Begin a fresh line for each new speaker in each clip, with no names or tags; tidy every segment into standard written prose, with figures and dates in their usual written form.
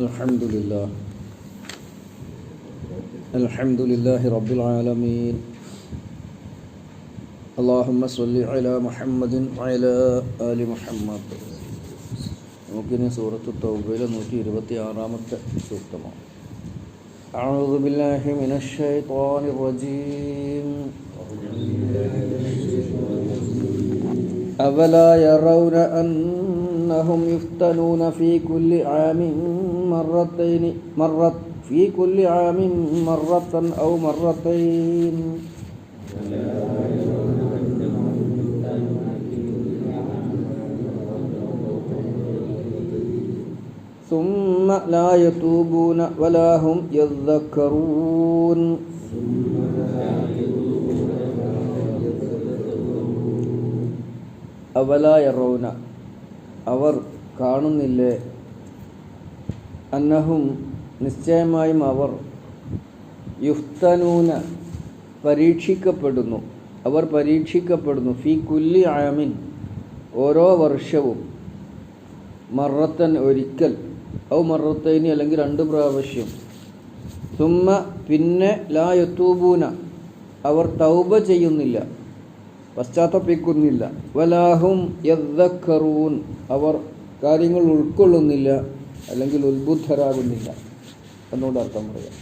الحمد لله الحمد لله رب العالمين اللهم صل على محمد وعلى آل محمد. നമുക്കിനി സൂറത്തു തൗബയിലെ 126-ാമത്തെ സൂക്തമാണ്. أعوذ بالله من الشيطان الرجيم أولا يرون أنهم يفتنون في كل عام مرة أو مرتين ثم لا يتوبون ولا هم يذكرون. അവലാ യറൗന, അവർ കാണുന്നില്ലേ, അന്നഹും നിശ്ചയമായും അവർ, യുഫ്തനൂന പരീക്ഷിക്കപ്പെടുന്നു, അവർ പരീക്ഷിക്കപ്പെടുന്നു, ഫീ കുല്ലി ആമിൻ ഓരോ വർഷവും, മറത്തൻ ഒരിക്കൽ, ഔ മറത്തൈനി അല്ലെങ്കിൽ 2 പ്രാവശ്യം, സുമ്മ പിന്നെ, ലാ യതൂബൂന അവർ തൗബ ചെയ്യുന്നില്ല, പശ്ചാത്തപിക്കുന്നില്ല, വലാഹും യദ്ദക്കറൂൻ അവർ കാര്യങ്ങൾ ഉൾക്കൊള്ളുന്നില്ല അല്ലെങ്കിൽ ഉത്ബുദ്ധരാകുന്നില്ല എന്നോട് അർത്ഥം പറയാം.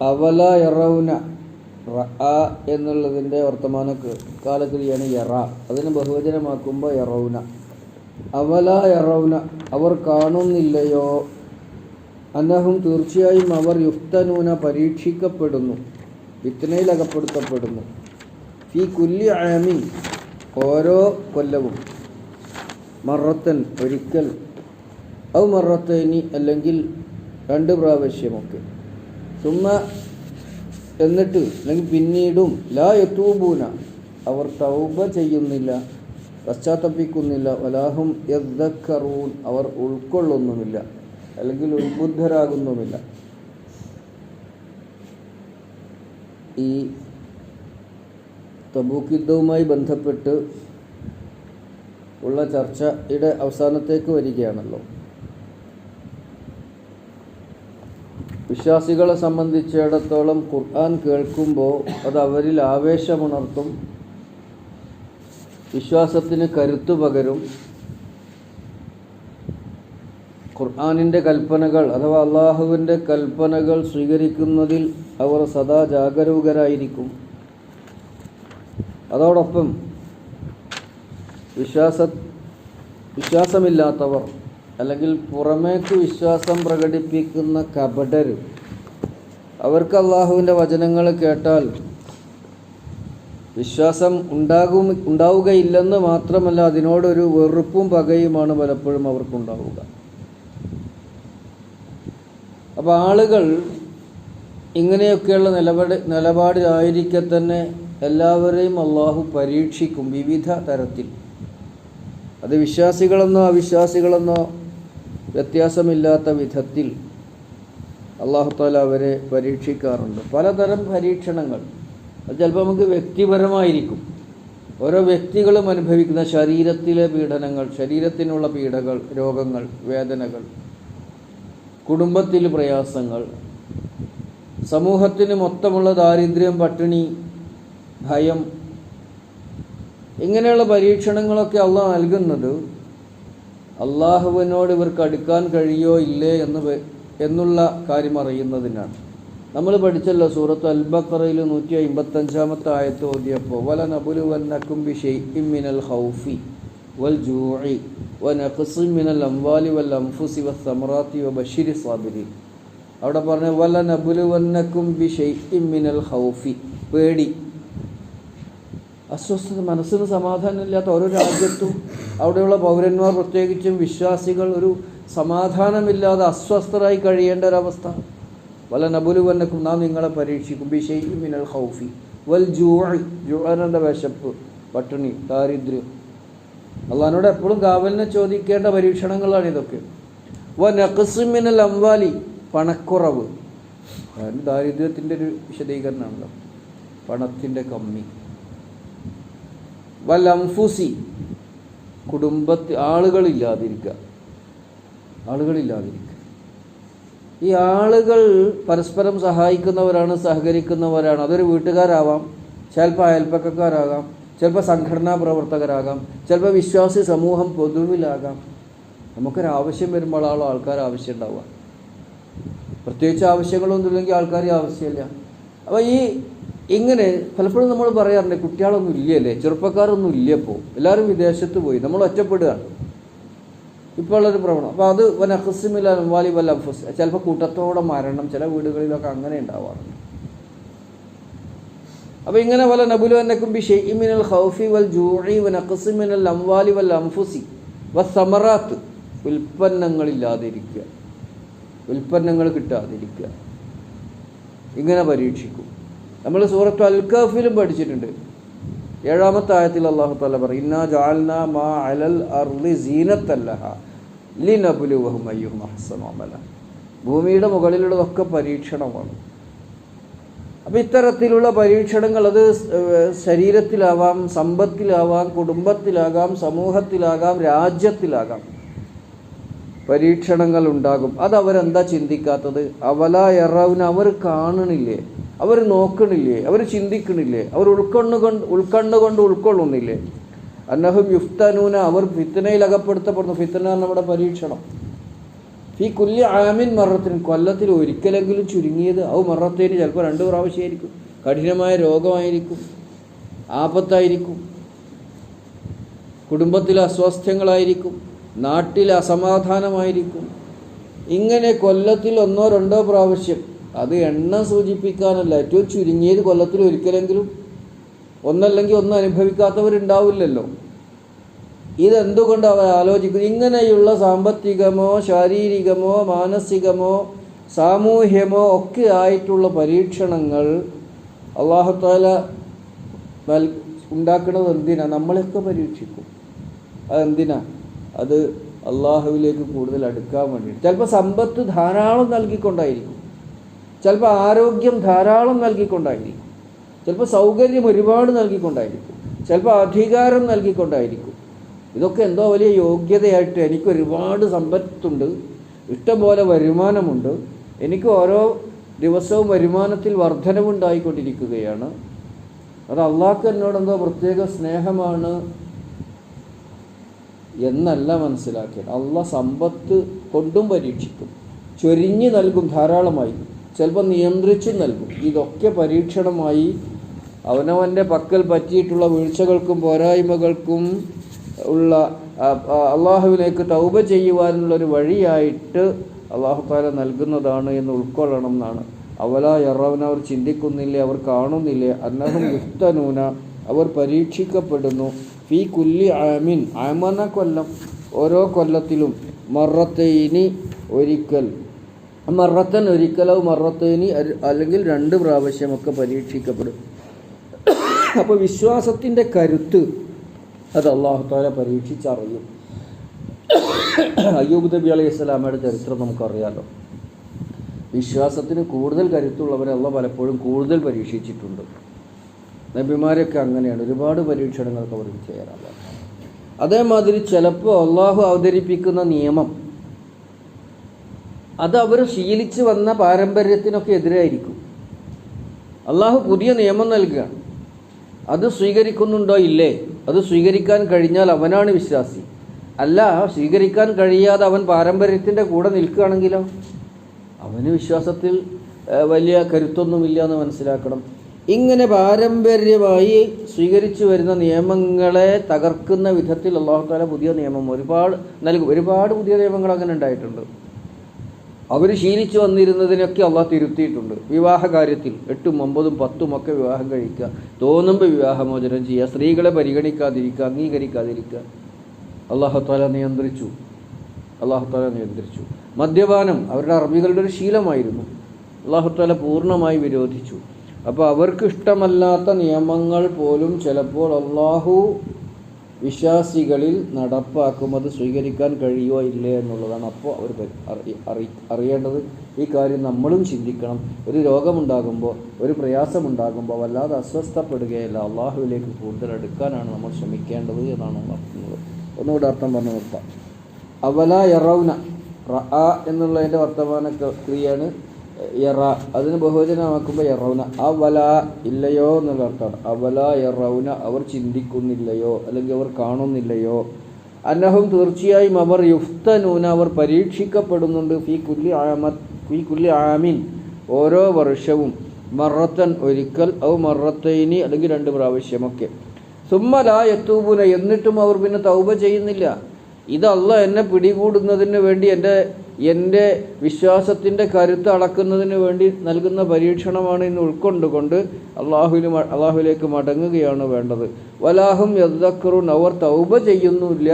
അവല യറൗന, റഅ എന്നുള്ളതിൻ്റെ വർത്തമാന കാലക്രിയയാണ് യറ, അതിന് ബഹുവചനമാക്കുമ്പോൾ യറൗന. അവല യറൗന അവർ കാണുന്നില്ലയോ, അന്നഹും തീർച്ചയായും അവർ, യുഫ്തനൂന പരീക്ഷിക്കപ്പെടുന്നു, ഫിത്നയിൽ അകപ്പെടുത്തപ്പെടുന്നു, ഫീ കുല്ലി ആമിൻ ഓരോ കൊല്ലവും, മറത്തൻ ഒരിക്കൽ, ഔ മറത്തൈനി അല്ലെങ്കിൽ 2 പ്രാവശ്യമൊക്കെ, സുമ്മ എന്നിട്ട് അല്ലെങ്കിൽ പിന്നീടും, ലാ യതൂബൂന അവർ തൗബ ചെയ്യുന്നില്ല, പശ്ചാത്തപിക്കുന്നില്ല, വലാഹും യദ്ദക്കറൂൻ അവർ ഉൾക്കൊള്ളുന്നുമില്ല അല്ലെങ്കിൽ ഉത്ബുദ്ധരാകുന്നുമില്ല. ഈ തബൂക്ക് യുദ്ധവുമായി ബന്ധപ്പെട്ട് ഉള്ള ചർച്ചയുടെ അവസാനത്തേക്ക് വരികയാണല്ലോ. വിശ്വാസികളെ സംബന്ധിച്ചിടത്തോളം ഖുർആൻ കേൾക്കുമ്പോൾ അത് അവരിൽ ആവേശമുണർത്തും, വിശ്വാസത്തിന് കരുത്തു പകരും. ഖുർആനിൻ്റെ കൽപ്പനകൾ അഥവാ അള്ളാഹുവിൻ്റെ കൽപ്പനകൾ സ്വീകരിക്കുന്നതിൽ അവർ സദാ ജാഗരൂകരായിരിക്കും. അതോടൊപ്പം വിശ്വാസമില്ലാത്തവർ അല്ലെങ്കിൽ പുറമേക്ക് വിശ്വാസം പ്രകടിപ്പിക്കുന്ന കപടർ, അവർക്ക് അള്ളാഹുവിൻ്റെ വചനങ്ങൾ കേട്ടാൽ വിശ്വാസം ഉണ്ടാവുകയില്ലെന്ന് മാത്രമല്ല, അതിനോടൊരു വെറുപ്പും പകയുമാണ് പലപ്പോഴും അവർക്കുണ്ടാവുക. അപ്പോൾ ആളുകൾ ഇങ്ങനെയൊക്കെയുള്ള നിലപാടിലായിരിക്കെ തന്നെ എല്ലാവരെയും അള്ളാഹു പരീക്ഷിക്കും വിവിധ തരത്തിൽ. അത് വിശ്വാസികളെന്നോ അവിശ്വാസികളെന്നോ വ്യത്യാസമില്ലാത്ത വിധത്തിൽ അള്ളാഹു തആല അവരെ പരീക്ഷിക്കാറുണ്ട്. പലതരം പരീക്ഷണങ്ങൾ. അത് ചിലപ്പോൾ നമുക്ക് വ്യക്തിപരമായിരിക്കും, ഓരോ വ്യക്തികളും അനുഭവിക്കുന്ന ശരീരത്തിലെ പീഡനങ്ങൾ, ശരീരത്തിനുള്ള പീഡകൾ, രോഗങ്ങൾ, വേദനകൾ, കുടുംബത്തിൽ പ്രയാസങ്ങൾ, സമൂഹത്തിന് മൊത്തമുള്ള ദാരിദ്ര്യം, പട്ടിണി, ഭയം, ഇങ്ങനെയുള്ള പരീക്ഷണങ്ങളൊക്കെ അള്ളാഹ് നൽകുന്നത് അള്ളാഹുവിനോട് ഇവർക്ക് അടുക്കാൻ കഴിയോ ഇല്ലേ എന്നുള്ള കാര്യം അറിയുന്നതിനാണ്. നമ്മൾ പഠിച്ചല്ലോ സൂറത്ത് അൽ-ബഖറയിൽ 155-ാമത്തെ ആയത്ത് ഓതിയപ്പോൾ, വലനബുലുവന്നകും ബിശൈഇൻ മിനൽ ഖൗഫി വൽ ജൂഇ വനഖ്സിൻ മിനൽ അംവാലി വൽ അൻഫുസി വസ്സമറാത്തി വബശിരിസ് സാബിരീൻ. അവിടെ പറഞ്ഞ വലനബുലുവന്നകും ബിശൈഇൻ മിനൽ ഖൗഫി, പേടി, അസ്വസ്ഥത, മനസ്സിന് സമാധാനമില്ലാത്ത ഓരോ രാജ്യത്തും അവിടെയുള്ള പൗരന്മാർ, പ്രത്യേകിച്ചും വിശ്വാസികൾ, ഒരു സമാധാനമില്ലാതെ അസ്വസ്ഥരായി കഴിയേണ്ട ഒരവസ്ഥ. വലനബുലുവന്നകും നാം നിങ്ങളെ പരീക്ഷിക്കും, ബിശൈഇൻ മിനൽ ഖൗഫി വൽ ജൂഇ, ജൂഅന്റെ വിശപ്പ്, പട്ടിണി, ദാരിദ്ര്യം. അള്ളാഹിനോട് എപ്പോഴും കാവലിനെ ചോദിക്കേണ്ട പരീക്ഷണങ്ങളാണ് ഇതൊക്കെ. വനഖ്സിൻ മിനൽ അംവാലി, പണക്കുറവ്, ദാരിദ്ര്യത്തിൻ്റെ ഒരു വിശദീകരണമാണല്ലോ, പണത്തിൻ്റെ കമ്മി. വൽ അൻഫുസി, ആളുകളില്ലാതിരിക്കുക. ഈ ആളുകൾ പരസ്പരം സഹായിക്കുന്നവരാണ്, സഹകരിക്കുന്നവരാണ്. അതൊരു വീട്ടുകാരാവാം, ചിലപ്പോൾ അയൽപ്പക്കക്കാരാകാം, ചിലപ്പോൾ സംഘടനാ പ്രവർത്തകരാകാം, ചിലപ്പോൾ വിശ്വാസി സമൂഹം പൊതുവിലാകാം. നമുക്കൊരാവശ്യം വരുമ്പോൾ ആൾക്കാർ ആവശ്യം ഉണ്ടാവുക. പ്രത്യേകിച്ച് ആവശ്യങ്ങളൊന്നുമില്ലെങ്കിൽ ആൾക്കാർ ആവശ്യമില്ല. അപ്പോൾ ഇങ്ങനെ പലപ്പോഴും നമ്മൾ പറയാറുണ്ട്, കുട്ടികളൊന്നും ഇല്ലല്ലേ, ചെറുപ്പക്കാരൊന്നും ഇല്ല, ഇപ്പോൾ എല്ലാവരും വിദേശത്ത് പോയി, നമ്മൾ ഒറ്റപ്പെടുകയാണ് ഇപ്പോൾ ഉള്ളൊരു പ്രവണത. അപ്പോൾ അത് വനഖസിമിൽ അംവാലി വൽ അൻഫുസ്, ചിലപ്പോൾ കൂട്ടത്തോടെ മരണം ചില വീടുകളിലൊക്കെ അങ്ങനെ ഉണ്ടാവാറുണ്ട്. അപ്പോൾ ഇങ്ങനെ വല നബുലുവന്നക്കും ബിശൈഇൻ മിനൽ ഖൗഫി വൽ ജൂഇ വനഖസി മിനൽ അംവാലി വൽ അൻഫുസി വസ്സമറാത്ത്, ഉൽപ്പന്നങ്ങളില്ലാതിരിക്കുക, ഉൽപ്പന്നങ്ങൾ കിട്ടാതിരിക്കുക, ഇങ്ങനെ പരീക്ഷിക്കും. നമ്മൾ സൂറത്ത് അൽ കഹ്ഫിലും പഠിച്ചിട്ടുണ്ട്. 7-ാമത്തെ ആയത്തിൽ അല്ലാഹു തആല പറയും, ഇന്നാ ജഅൽനാ മാ അലൽ അർളി സീനത്തൻ ലഹാ ലിനബ്ലുവഹും അയ്യുഹും അഹ്സനു അമല. ഭൂമിയുടെ മുകളിലുള്ളതൊക്കെ പരീക്ഷണമാണ്. അപ്പോൾ ഇത്തരത്തിലുള്ള പരീക്ഷണങ്ങൾ അത് ശരീരത്തിലാവാം, സമ്പത്തിലാവാം, കുടുംബത്തിലാകാം, സമൂഹത്തിലാകാം, രാജ്യത്തിലാകാം, പരീക്ഷണങ്ങൾ ഉണ്ടാകും. അതവരെന്താ ചിന്തിക്കാത്തത്? അവലാ യറൗന, അവർ കാണണില്ലേ, അവർ നോക്കണില്ലേ, അവർ ചിന്തിക്കണില്ലേ, അവർ ഉൾക്കണ്ണുകൊണ്ട് ഉൾക്കൊള്ളുന്നില്ലേ? അന്നഹും യുഫ്തനൂന, അവർ ഫിത്നയിൽ അകപ്പെടുത്തപ്പെടുന്നു. ഫിത്ന നമ്മുടെ പരീക്ഷണം. ഫീ കുല്ലി ആമിൻ മറത്തിന്, കൊല്ലത്തിൽ ഒരിക്കലെങ്കിലും ചുരുങ്ങിയത്, ഔ മറത്തേന്, ചിലപ്പോൾ 2 പ്രാവശ്യമായിരിക്കും. കഠിനമായ രോഗമായിരിക്കും, ആപത്തായിരിക്കും, കുടുംബത്തിലെ അസ്വാസ്ഥ്യങ്ങളായിരിക്കും, നാട്ടിൽ അസമാധാനമായിരിക്കും. ഇങ്ങനെ കൊല്ലത്തിൽ 1-2 പ്രാവശ്യം, അത് എണ്ണം സൂചിപ്പിക്കാനല്ല, ഏറ്റവും ചുരുങ്ങിയത് കൊല്ലത്തിൽ ഒരിക്കലെങ്കിലും, ഒന്നല്ലെങ്കിൽ ഒന്ന് അനുഭവിക്കാത്തവരുണ്ടാവില്ലല്ലോ. ഇതെന്തുകൊണ്ട് അവർ ആലോചിക്കുന്നു? ഇങ്ങനെയുള്ള സാമ്പത്തികമോ ശാരീരികമോ മാനസികമോ സാമൂഹ്യമോ ഒക്കെ ആയിട്ടുള്ള പരീക്ഷണങ്ങൾ അല്ലാഹു തആല ഉണ്ടാക്കുന്നത് എന്തിനാ? നമ്മളെയൊക്കെ പരീക്ഷിക്കും. അതെന്തിനാ? അത് അള്ളാഹുവിലേക്ക് കൂടുതൽ അടുക്കാൻ വേണ്ടിയിട്ട്. ചിലപ്പോൾ സമ്പത്ത് ധാരാളം നൽകിക്കൊണ്ടായിരിക്കും, ചിലപ്പോൾ ആരോഗ്യം ധാരാളം നൽകിക്കൊണ്ടായിരിക്കും, ചിലപ്പോൾ സൗകര്യം ഒരുപാട് നൽകിക്കൊണ്ടായിരിക്കും, ചിലപ്പോൾ അധികാരം നൽകിക്കൊണ്ടായിരിക്കും. ഇതൊക്കെ എന്തോ വലിയ യോഗ്യതയായിട്ട്, എനിക്ക് ഒരുപാട് സമ്പത്തുണ്ട്, ഇഷ്ടംപോലെ വരുമാനമുണ്ട്, എനിക്ക് ഓരോ ദിവസവും വരുമാനത്തിൽ വർധനവുണ്ടായിക്കൊണ്ടിരിക്കുകയാണ്, അത് അള്ളാഹ്ക്ക് എന്നോടെന്തോ പ്രത്യേക സ്നേഹമാണ് എന്നല്ല മനസ്സിലാക്കിയത്. അള്ളാഹ് സമ്പത്ത് കൊണ്ടും പരീക്ഷിക്കും, ചൊരിഞ്ഞ് നൽകും ധാരാളമായി, ചിലപ്പോൾ നിയന്ത്രിച്ചും നൽകും. ഇതൊക്കെ പരീക്ഷണമായി അവനവൻ്റെ പക്കൽ പറ്റിയിട്ടുള്ള വീഴ്ചകൾക്കും പോരായ്മകൾക്കും ഉള്ള അള്ളാഹുവിലേക്ക് തൗബ ചെയ്യുവാനുള്ളൊരു വഴിയായിട്ട് അള്ളാഹു തആല നൽകുന്നതാണ് എന്ന് ഉൾക്കൊള്ളണം എന്നാണ്. അവലാ യറൗന, അവർ ചിന്തിക്കുന്നില്ലേ, അവർ കാണുന്നില്ലേ, അന്നഹും യുഫ്തനൂന, അവർ പരീക്ഷിക്കപ്പെടുന്നു, ഫീ കുല്ലി ആമിൻ, ആമന കൊല്ലം, ഓരോ കൊല്ലത്തിലും, മറത്തൈനി ഒരിക്കൽ, മറത്തൻ ഒരിക്കലോ മറത്തൈനി അല്ലെങ്കിൽ 2 പ്രാവശ്യമൊക്കെ പരീക്ഷിക്കപ്പെടും. അപ്പോൾ വിശ്വാസത്തിൻ്റെ കരുത്ത് അത് അല്ലാഹു തആല പരീക്ഷിച്ചറിയും. അയ്യൂബ് നബി അലൈഹിസ്സലാമയുടെ ചരിത്രം നമുക്കറിയാലോ. വിശ്വാസത്തിന് കൂടുതൽ കരുത്തുള്ളവരെ അള്ളാഹ് പലപ്പോഴും കൂടുതൽ പരീക്ഷിച്ചിട്ടുണ്ട്. നബിമാരൊക്കെ അങ്ങനെയാണ്, ഒരുപാട് പരീക്ഷണങ്ങൾക്ക് അവർക്ക് ചെയ്യാറുള്ളത്. അതേമാതിരി ചിലപ്പോൾ അള്ളാഹു അവതരിപ്പിക്കുന്ന നിയമം അത് അവർ ശീലിച്ച് വന്ന പാരമ്പര്യത്തിനൊക്കെ എതിരായിരിക്കും. അള്ളാഹു പുതിയ നിയമം നൽകുകയാണ്, അത് സ്വീകരിക്കുന്നുണ്ടോ ഇല്ലേ, അത് സ്വീകരിക്കാൻ കഴിഞ്ഞാൽ അവനാണ് വിശ്വാസി. അല്ല, സ്വീകരിക്കാൻ കഴിയാതെ അവൻ പാരമ്പര്യത്തിൻ്റെ കൂടെ നിൽക്കുകയാണെങ്കിലോ അവന് വിശ്വാസത്തിൽ വലിയ കരുത്തൊന്നുമില്ല എന്ന് മനസ്സിലാക്കണം. ഇങ്ങനെ പാരമ്പര്യമായി സ്വീകരിച്ചു വരുന്ന നിയമങ്ങളെ തകർക്കുന്ന വിധത്തിൽ അല്ലാഹു തആല പുതിയ നിയമം ഒരുപാട് നൽകും. ഒരുപാട് പുതിയ നിയമങ്ങൾ അങ്ങനെ ഉണ്ടായിട്ടുണ്ട്. അവർ ശീലിച്ചു വന്നിരുന്നതിനൊക്കെ അള്ളാഹ് തിരുത്തിയിട്ടുണ്ട്. വിവാഹ കാര്യത്തിൽ 8ഉം 9ഉം 10ഉം ഒക്കെ വിവാഹം കഴിക്കുക, തോന്നുമ്പോൾ വിവാഹമോചനം ചെയ്യുക, സ്ത്രീകളെ പരിഗണിക്കാതിരിക്കുക, അംഗീകരിക്കാതിരിക്കുക, അല്ലാഹു തആല നിയന്ത്രിച്ചു. മദ്യപാനം അവരുടെ അറബികളുടെ ഒരു ശീലമായിരുന്നു, അല്ലാഹു തആല പൂർണ്ണമായി വിരോധിച്ചു. അപ്പോൾ അവർക്ക് ഇഷ്ടമല്ലാത്ത നിയമങ്ങൾ പോലും ചിലപ്പോൾ അള്ളാഹു വിശ്വാസികളിൽ നടപ്പാക്കും. അത് സ്വീകരിക്കാൻ കഴിയുമോ ഇല്ലേ എന്നുള്ളതാണ്. അപ്പോൾ അവർ അറിയേണ്ടത് ഈ കാര്യം നമ്മളും ചിന്തിക്കണം. ഒരു രോഗമുണ്ടാകുമ്പോൾ, ഒരു പ്രയാസമുണ്ടാകുമ്പോൾ വല്ലാതെ അസ്വസ്ഥപ്പെടുകയല്ല, അള്ളാഹുവിലേക്ക് കൂടുതൽ അടുക്കാനാണ് നമ്മൾ ശ്രമിക്കേണ്ടത് എന്നാണ് ഉണർത്തുന്നത്. ഒന്നുകൂടെ അർത്ഥം പറഞ്ഞു നിർത്താം. അവലാ യറൗന, റഅ എന്നുള്ളതിൻ്റെ വർത്തമാന ക്രിയയാണ് യറ. അതിന് ബഹുവചനമാക്കുമ്പോൾ യറൗന. അവല ഇല്ലയോ എന്നുള്ള അർത്ഥമാണ്. അവല യറൗന, അവർ ചിന്തിക്കുന്നില്ലയോ അല്ലെങ്കിൽ അവർ കാണുന്നില്ലയോ. അന്നഹും തീർച്ചയായും അവർ യുഫ്തനൂന, അവർ പരീക്ഷിക്കപ്പെടുന്നുണ്ട്. ഫീ കുല്ലി ആമിൻ ഓരോ വർഷവും, മറത്തൻ ഒരിക്കൽ, ഔ മറത്തൈനി അല്ലെങ്കിൽ 2 പ്രാവശ്യമൊക്കെ. സുമ്മ ലാ യത്തൂബൂന, എന്നിട്ടും അവർ പിന്നെ തൗബ ചെയ്യുന്നില്ല. ഇത് അള്ളാഹ് എന്നെ പിടികൂടുന്നതിന് വേണ്ടി, എൻ്റെ വിശ്വാസത്തിൻ്റെ കരുത്ത് അളക്കുന്നതിന് വേണ്ടി നൽകുന്ന പരീക്ഷണമാണ് എന്ന് ഉൾക്കൊണ്ടുകൊണ്ട് അള്ളാഹുവിലേക്ക് മടങ്ങുകയാണ് വേണ്ടത്. വലാഹും യദ്ദക്കറൂൻ, അവർ തൗബ ചെയ്യുന്നില്ല.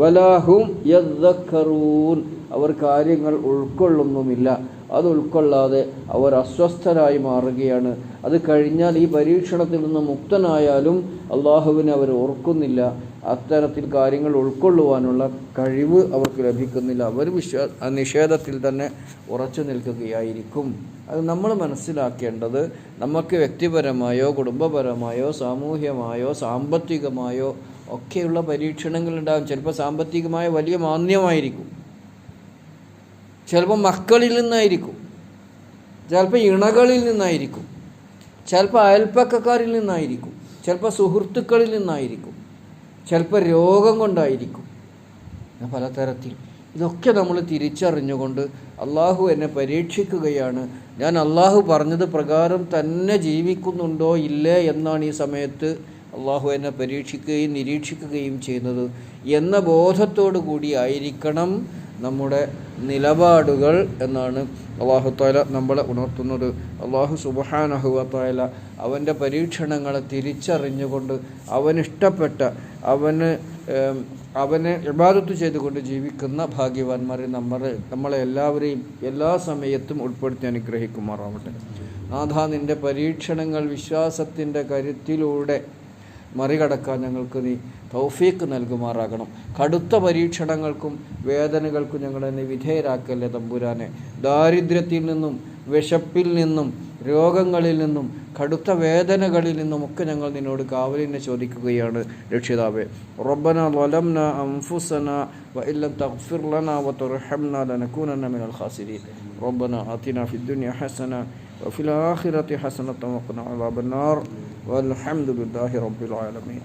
വലാഹും യദ്ദക്കറൂൻ, അവർ കാര്യങ്ങൾ ഉൾക്കൊള്ളുന്നുമില്ല. അത് ഉൾക്കൊള്ളാതെ അവർ അസ്വസ്ഥരായി മാറുകയാണ്. അത് കഴിഞ്ഞാൽ ഈ പരീക്ഷണത്തിൽ നിന്ന് മുക്തനായാലും അള്ളാഹുവിനെ അവർ ഓർക്കുന്നില്ല. അത്തരത്തിൽ കാര്യങ്ങൾ ഉൾക്കൊള്ളുവാനുള്ള കഴിവ് അവർക്ക് ലഭിക്കുന്നില്ല. അവർ നിഷേധത്തിൽ തന്നെ ഉറച്ചു നിൽക്കുകയായിരിക്കും. അത് നമ്മൾ മനസ്സിലാക്കേണ്ടത്, നമുക്ക് വ്യക്തിപരമായോ കുടുംബപരമായോ സാമൂഹ്യമായോ സാമ്പത്തികമായോ ഒക്കെയുള്ള പരീക്ഷണങ്ങളുണ്ടാകും. ചിലപ്പോൾ സാമ്പത്തികമായ വലിയ മാന്ദ്യമായിരിക്കും, ചിലപ്പോൾ മക്കളിൽ നിന്നായിരിക്കും, ചിലപ്പോൾ ഇണകളിൽ നിന്നായിരിക്കും, ചിലപ്പോൾ അയൽപ്പക്കക്കാരിൽ നിന്നായിരിക്കും, ചിലപ്പോൾ സുഹൃത്തുക്കളിൽ നിന്നായിരിക്കും, ചിലപ്പോൾ രോഗം കൊണ്ടായിരിക്കും, പലതരത്തിൽ. ഇതൊക്കെ നമ്മൾ തിരിച്ചറിഞ്ഞുകൊണ്ട് അള്ളാഹു എന്നെ പരീക്ഷിക്കുകയാണ്, ഞാൻ അള്ളാഹു പറഞ്ഞത് പ്രകാരം തന്നെ ജീവിക്കുന്നുണ്ടോ ഇല്ലേ എന്നാണ് ഈ സമയത്ത് അള്ളാഹു എന്നെ പരീക്ഷിക്കുകയും നിരീക്ഷിക്കുകയും ചെയ്യുന്നത് എന്ന ബോധത്തോടു കൂടി ആയിരിക്കണം നമ്മുടെ നിലപാടുകൾ എന്നാണ് അള്ളാഹു തആല നമ്മളെ ഉണർത്തുന്നത്. അള്ളാഹു സുബ്ഹാനഹു വ തആല അവൻ്റെ പരീക്ഷണങ്ങളെ തിരിച്ചറിഞ്ഞുകൊണ്ട് അവനിഷ്ടപ്പെട്ട അവനെ ഇബാദത്ത് ചെയ്തുകൊണ്ട് ജീവിക്കുന്ന ഭാഗ്യവാന്മാരെ നമ്മളെ എല്ലാവരെയും എല്ലാ സമയത്തും ഉൾപ്പെടുത്തി അനുഗ്രഹിക്കുമാറാവട്ടെ. നാഥ, നിൻ്റെ പരീക്ഷണങ്ങൾ വിശ്വാസത്തിൻ്റെ കരുത്തിലൂടെ മറികടക്കാൻ ഞങ്ങൾക്ക് നീ തൗഫീക്ക് നൽകുമാറാകണം. കടുത്ത പരീക്ഷണങ്ങൾക്കും വേദനകൾക്കും ഞങ്ങളെ നീ വിധേയരാക്കല്ലേ തമ്പുരാനെ. ദാരിദ്ര്യത്തിൽ നിന്നും വിശപ്പിൽ നിന്നും രോഗങ്ങളിൽ നിന്നും കടുത്ത വേദനകളിൽ നിന്നുമൊക്കെ ഞങ്ങൾ നിന്നോട് കാവലിനെ ചോദിക്കുകയാണ് രക്ഷിതാവേ. റബ്ബനാ ളലംനാ അൻഫുസനാ വഇല്ലം തഗ്ഫിർ ലനാ വതർഹംനാ ലനകൂനന്ന മിനൽ ഖാസിരീൻ. റബ്ബനാ ആതിനാ ഫിദ്ദുനിയ ഹസന വഫിൽ ആഖിറതി ഹസനത വഖിനാ അദാബന്നാർ. വൽഹംദുലില്ലാഹി റബ്ബിൽ ആലമീൻ.